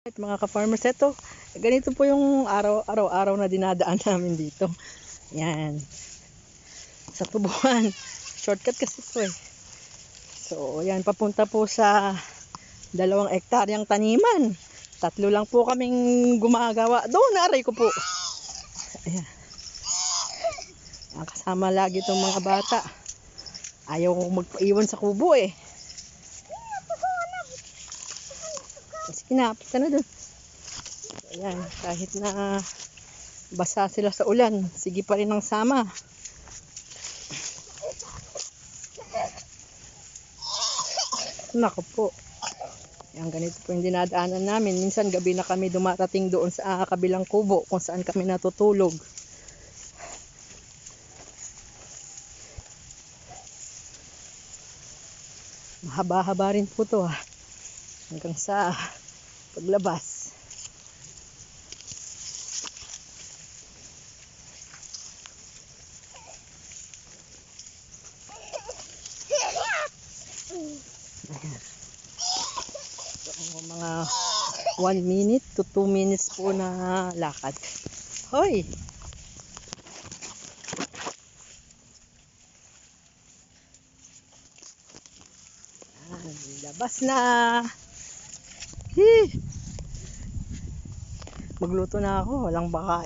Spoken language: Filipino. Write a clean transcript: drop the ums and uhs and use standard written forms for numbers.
Mga ka-farmers, ito, ganito po yung araw-araw na dinadaan namin dito. Yan. Sa tubuan. Shortcut kasi ito eh. So, yan, papunta po sa 2 hektaryang taniman. 3 lang po kaming gumagawa. Doon, aray ko po. Ayan. Kasama lagi itong mga bata. Ayaw kong magpaiwan sa kubo eh. Sige na, punta na dun. Ayan, kahit na basa sila sa ulan, sige pa rin ang sama. Naku po. Ayan, ganito po yung dinadaanan namin. Minsan gabi na kami dumarating doon sa kabilang kubo kung saan kami natutulog. Mahaba-haba rin po to hanggang sa paglabas. So, mga 1 minute to 2 minutes po na lakad. Hoy! Labas na! Magluto na ako, walang baka.